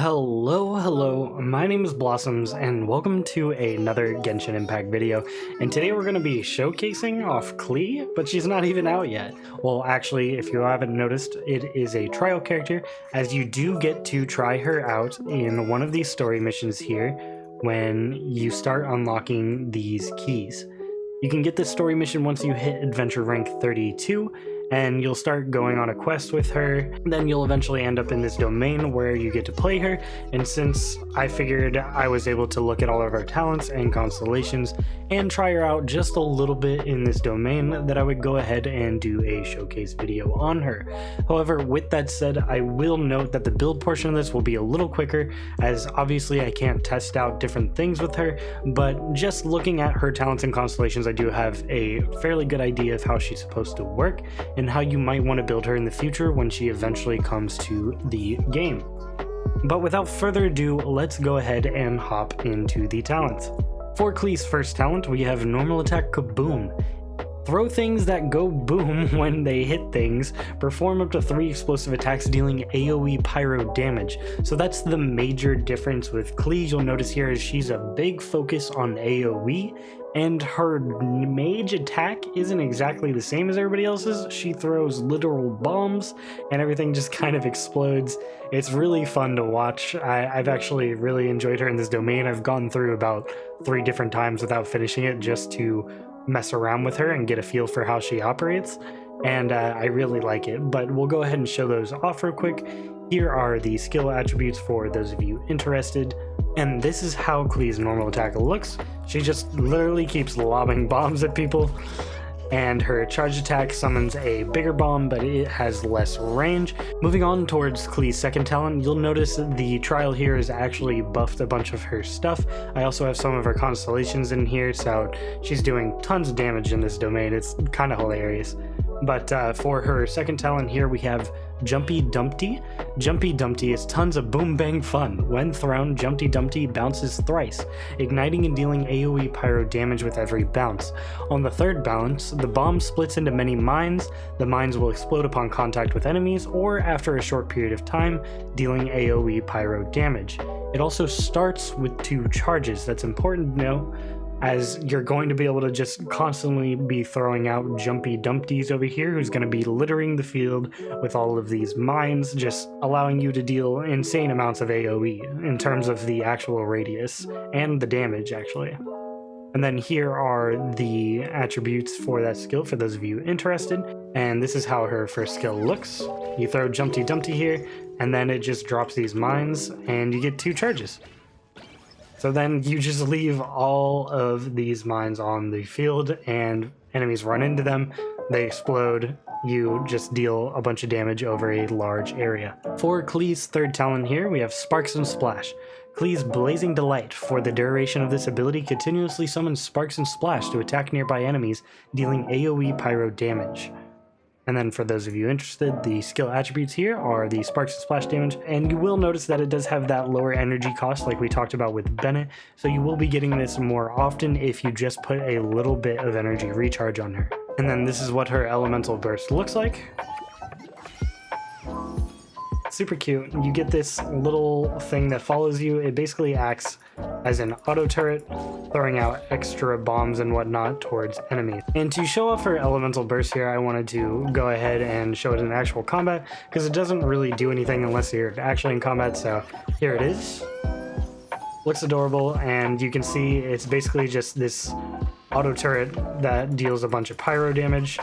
Hello, my name is Blossoms, and welcome to another Genshin Impact video. And today we're going to be showcasing off Klee, but she's not even out yet. Well, actually, if you haven't noticed, it is a trial character, as you do get to try her out in one of these story missions here when you start unlocking these keys. You can get this story mission once you hit adventure rank 32, and you'll start going on a quest with her. Then you'll eventually end up in this domain where you get to play her, and since I figured I was able to look at all of her talents and constellations and try her out just a little bit in this domain, that I would go ahead and do a showcase video on her. However, with that said, I will note that the build portion of this will be a little quicker, as obviously I can't test out different things with her, but just looking at her talents and constellations, I do have a fairly good idea of how she's supposed to work and how you might want to build her in the future when she eventually comes to the game. But without further ado, let's go ahead and hop into the talents. For Klee's first talent, we have Normal Attack Kaboom. Throw things that go boom when they hit things, perform up to 3 explosive attacks dealing AoE pyro damage. So that's the major difference with Klee. You'll notice here is she's a big focus on AoE, and her mage attack isn't exactly the same as everybody else's. She throws literal bombs and everything just kind of explodes. It's really fun to watch. I've actually really enjoyed her in this domain. I've gone through about 3 different times without finishing it just to mess around with her and get a feel for how she operates, and I really like it. But we'll go ahead and show those off real quick. Here are the skill attributes for those of you interested, and this is how Klee's normal attack looks. She just literally keeps lobbing bombs at people, and her charge attack summons a bigger bomb, but it has less range. Moving on towards Klee's second talent, you'll notice the trial here has actually buffed a bunch of her stuff. I also have some of her constellations in here, so she's doing tons of damage in this domain. It's kind of hilarious. But for her second talent here, we have Jumpy Dumpty. Jumpy Dumpty is tons of boom bang fun. When thrown, Jumpy Dumpty bounces thrice, igniting and dealing AoE pyro damage with every bounce. On the third bounce, the bomb splits into many mines. The mines will explode upon contact with enemies or after a short period of time, dealing AoE pyro damage. It also starts with 2 charges. That's important to know, as you're going to be able to just constantly be throwing out Jumpy Dumpties over here, who's going to be littering the field with all of these mines, just allowing you to deal insane amounts of AoE in terms of the actual radius and the damage, actually. And then here are the attributes for that skill for those of you interested, and this is how her first skill looks. You throw Jumpy Dumpty here, and then it just drops these mines, and you get 2 charges. So then you just leave all of these mines on the field, and enemies run into them, they explode, you just deal a bunch of damage over a large area. For Klee's third talent here, we have Sparks and Splash. Klee's Blazing Delight. For the duration of this ability, continuously summons Sparks and Splash to attack nearby enemies, dealing AoE pyro damage. And then for those of you interested, the skill attributes here are the Sparks and Splash damage, and you will notice that it does have that lower energy cost like we talked about with Bennett, so you will be getting this more often if you just put a little bit of energy recharge on her. And then this is what her elemental burst looks like. Super cute. You get this little thing that follows you. It basically acts as an auto turret, throwing out extra bombs and whatnot towards enemies. And to show off her elemental burst here, I wanted to go ahead and show it in actual combat, because it doesn't really do anything unless you're actually in combat. So here it is. Looks adorable, and you can see it's basically just this auto turret that deals a bunch of pyro damage,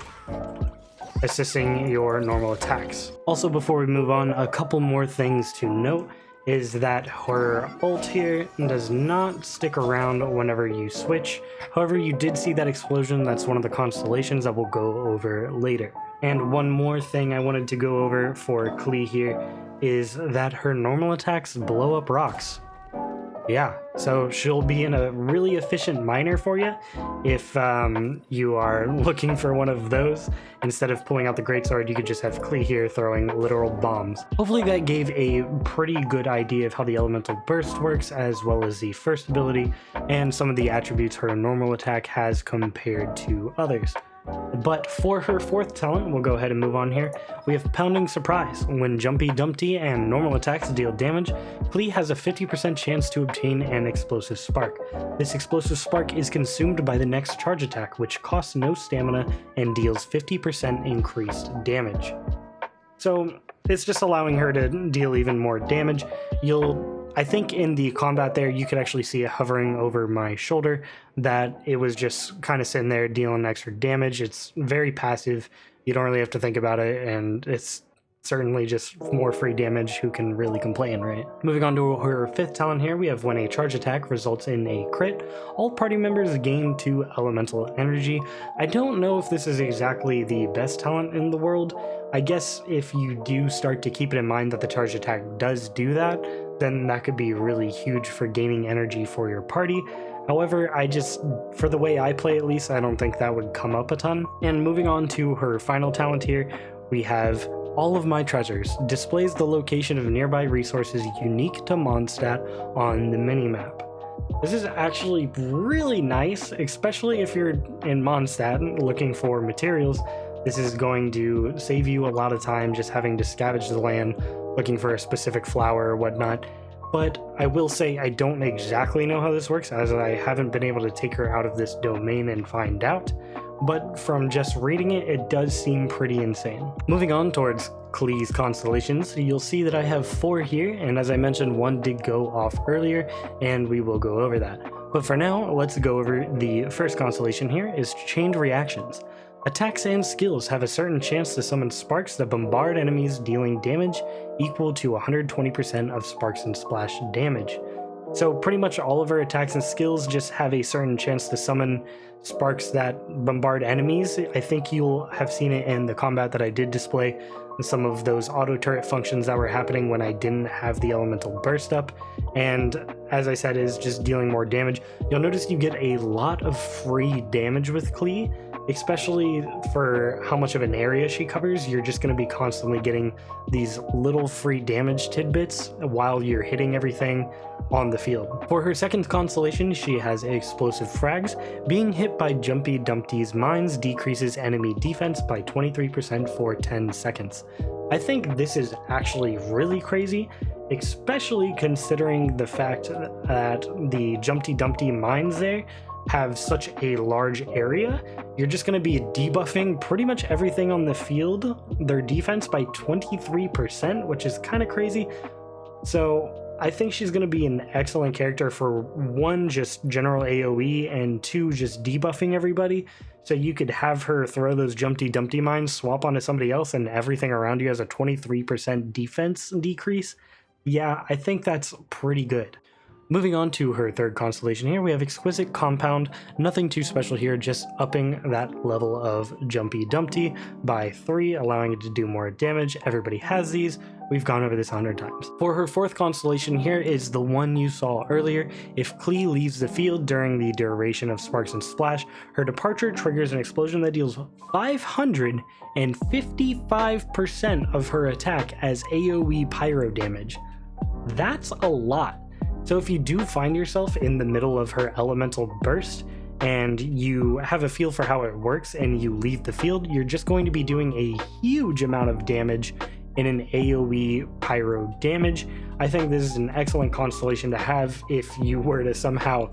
assisting your normal attacks. Also, before we move on, a couple more things to note is that her ult here does not stick around whenever you switch. However, you did see that explosion. That's one of the constellations that we'll go over later. And one more thing I wanted to go over for Klee here is that her normal attacks blow up rocks. Yeah, so she'll be in a really efficient miner for you if you are looking for one of those. Instead of pulling out the greatsword, you could just have Klee here throwing literal bombs. Hopefully that gave a pretty good idea of how the elemental burst works, as well as the first ability and some of the attributes her normal attack has compared to others. But for her fourth talent, we'll go ahead and move on here. We have Pounding Surprise. When Jumpy Dumpty and normal attacks deal damage, Klee has a 50% chance to obtain an Explosive Spark. This Explosive Spark is consumed by the next charge attack, which costs no stamina and deals 50% increased damage. So it's just allowing her to deal even more damage. I think in the combat there, you could actually see it hovering over my shoulder, that it was just kind of sitting there dealing extra damage. It's very passive. You don't really have to think about it, and it's certainly just more free damage. Who can really complain, right? Moving on to her fifth talent here, we have when a charge attack results in a crit, all party members gain 2 elemental energy. I don't know if this is exactly the best talent in the world. I guess if you do start to keep it in mind that the charge attack does do that, then that could be really huge for gaining energy for your party. However, for the way I play at least, I don't think that would come up a ton. And moving on to her final talent here, we have All of My Treasures. Displays the location of nearby resources unique to Mondstadt on the minimap. This is actually really nice, especially if you're in Mondstadt looking for materials. This is going to save you a lot of time just having to scavenge the land, looking for a specific flower or whatnot. But I will say I don't exactly know how this works, as I haven't been able to take her out of this domain and find out. But from just reading it, it does seem pretty insane. Moving on towards Klee's Constellations, you'll see that I have 4 here, and as I mentioned, 1 did go off earlier, and we will go over that. But for now, let's go over the first constellation here, is Chained Reactions. Attacks and skills have a certain chance to summon sparks that bombard enemies, dealing damage equal to 120% of Sparks and Splash damage. So pretty much all of her attacks and skills just have a certain chance to summon sparks that bombard enemies. I think you'll have seen it in the combat that I did display, some of those auto turret functions that were happening when I didn't have the elemental burst up, and as I said, is just dealing more damage. You'll notice you get a lot of free damage with Klee, especially for how much of an area she covers. You're just going to be constantly getting these little free damage tidbits while you're hitting everything on the field. For her second constellation, she has Explosive Frags. Being hit by Jumpy Dumpty's mines decreases enemy defense by 23% for 10 seconds. I think this is actually really crazy, especially considering the fact that the Jumpy Dumpty mines there have such a large area. You're just going to be debuffing pretty much everything on the field, their defense by 23%, which is kind of crazy. So I think she's going to be an excellent character for 1, just general AoE, and 2, just debuffing everybody. So you could have her throw those Jumpy Dumpty mines, swap onto somebody else, and everything around you has a 23% defense decrease. Yeah, I think that's pretty good. Moving on to her third constellation here, we have Exquisite Compound. Nothing too special here, just upping that level of Jumpy Dumpty by 3, allowing it to do more damage. Everybody has these. We've gone over this 100 times. For her fourth constellation here is the one you saw earlier. If Klee leaves the field during the duration of Sparks and Splash, her departure triggers an explosion that deals 555% of her attack as AoE pyro damage. That's a lot. So if you do find yourself in the middle of her elemental burst and you have a feel for how it works and you leave the field, you're just going to be doing a huge amount of damage in an AoE pyro damage. I think this is an excellent constellation to have if you were to somehow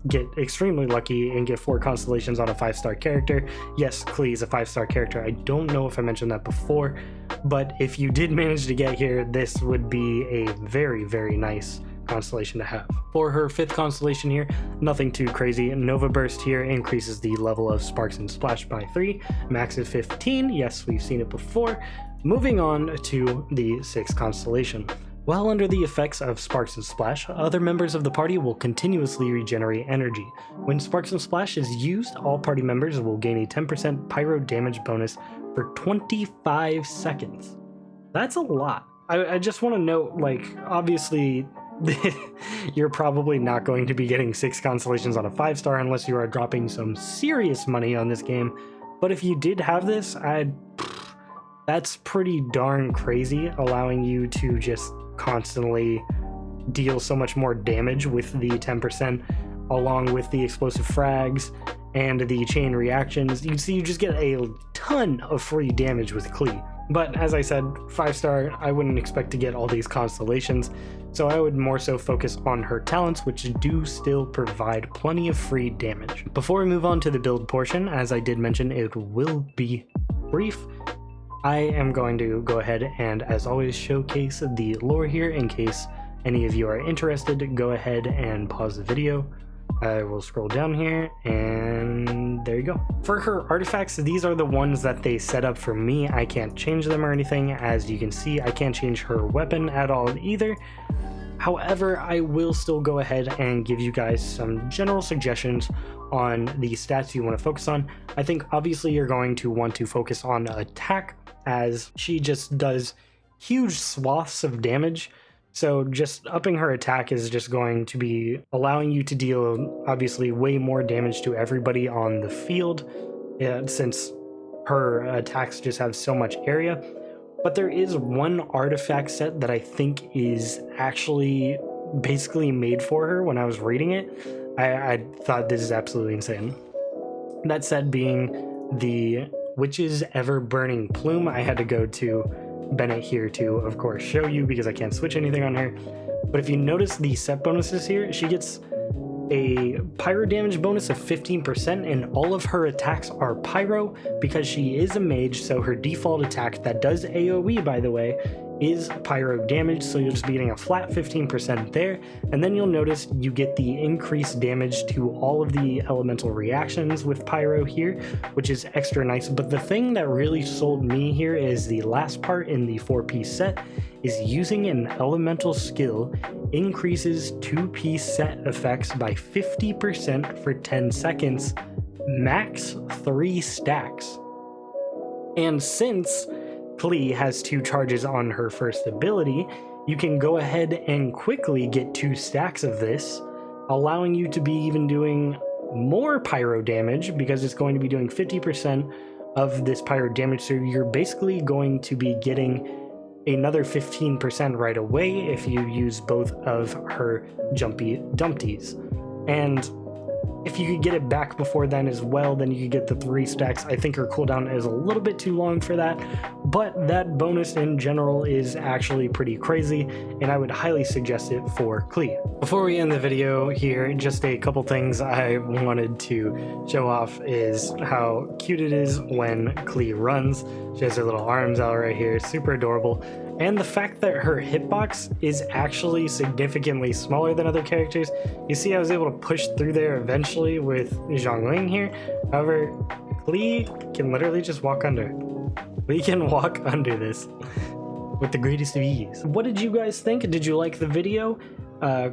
get extremely lucky and get 4 constellations on a 5-star character. Yes, Klee is a 5-star character. I don't know if I mentioned that before, but if you did manage to get here, this would be a very, very nice constellation to have. For her fifth constellation here, nothing too crazy. Nova Burst here increases the level of Sparks and Splash by 3, max of 15. Yes, we've seen it before. Moving on to the sixth constellation. While under the effects of Sparks and Splash, other members of the party will continuously regenerate energy. When Sparks and Splash is used, all party members will gain a 10% pyro damage bonus for 25 seconds. That's a lot. I just want to note, like, obviously you're probably not going to be getting 6 constellations on a 5-star unless you are dropping some serious money on this game. But if you did have this, that's pretty darn crazy, allowing you to just constantly deal so much more damage with the 10%. along with the explosive frags and the chain reactions, you can see you just get a ton of free damage with Klee. But as I said, 5-star, I wouldn't expect to get all these constellations, so I would more so focus on her talents, which do still provide plenty of free damage. Before we move on to the build portion, as I did mention, it will be brief. I am going to go ahead and, as always, showcase the lore here in case any of you are interested. Go ahead and pause the video. I will scroll down here, and there you go. For her artifacts, these are the ones that they set up for me. I can't change them or anything. As you can see, I can't change her weapon at all either. However, I will still go ahead and give you guys some general suggestions on the stats you want to focus on. I think obviously you're going to want to focus on attack, as she just does huge swaths of damage. So just upping her attack is just going to be allowing you to deal obviously way more damage to everybody on the field, since her attacks just have so much area. But there is one artifact set that I think is actually basically made for her. When I was reading it, I thought this is absolutely insane. That set being the Witch's Ever Burning Plume. I had to go to Bennett here to, of course, show you because I can't switch anything on her. But if you notice the set bonuses here, she gets a pyro damage bonus of 15%, and all of her attacks are pyro because she is a mage. So her default attack that does AoE, by the way, is pyro damage, so you'll just be getting a flat 15% there. And then you'll notice you get the increased damage to all of the elemental reactions with pyro here, which is extra nice. But the thing that really sold me here is the last part in the 4-piece set is using an elemental skill increases 2-piece set effects by 50% for 10 seconds, max 3 stacks. And since Klee has 2 charges on her first ability, you can go ahead and quickly get 2 stacks of this, allowing you to be even doing more pyro damage because it's going to be doing 50% of this pyro damage. So you're basically going to be getting another 15% right away if you use both of her jumpy dumpties. And if you could get it back before then as well, then you could get the 3 stacks. I think her cooldown is a little bit too long for that, but that bonus in general is actually pretty crazy, and I would highly suggest it for Klee. Before we end the video here, just a couple things I wanted to show off is how cute it is when Klee runs. She has her little arms out right here, super adorable. And the fact that her hitbox is actually significantly smaller than other characters. You see I was able to push through there eventually with Zhongling here. However, Klee can literally just walk under. We can walk under this with the greatest of ease. What did you guys think? Did you like the video?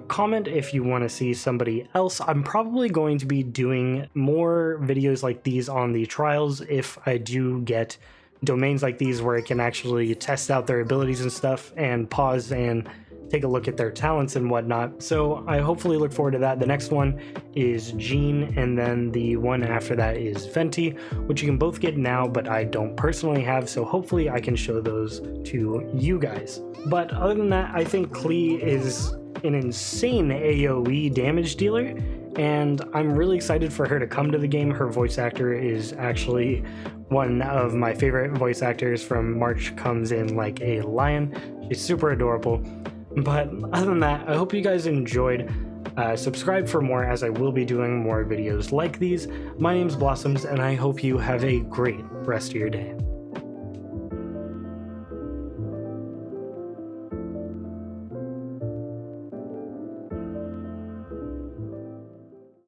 Comment if you want to see somebody else. I'm probably going to be doing more videos like these on the trials if I do get domains like these where I can actually test out their abilities and stuff and pause and take a look at their talents and whatnot. So I hopefully look forward to that. The next one is Jean, and then the one after that is Venti, which you can both get now, but I don't personally have, so hopefully I can show those to you guys. But other than that, I think Klee is an insane AoE damage dealer, and I'm really excited for her to come to the game. Her voice actor is actually one of my favorite voice actors from March Comes In Like a Lion. She's super adorable. But other than that, I hope you guys enjoyed. Subscribe for more, as I will be doing more videos like these. My name's Blossoms, and I hope you have a great rest of your day.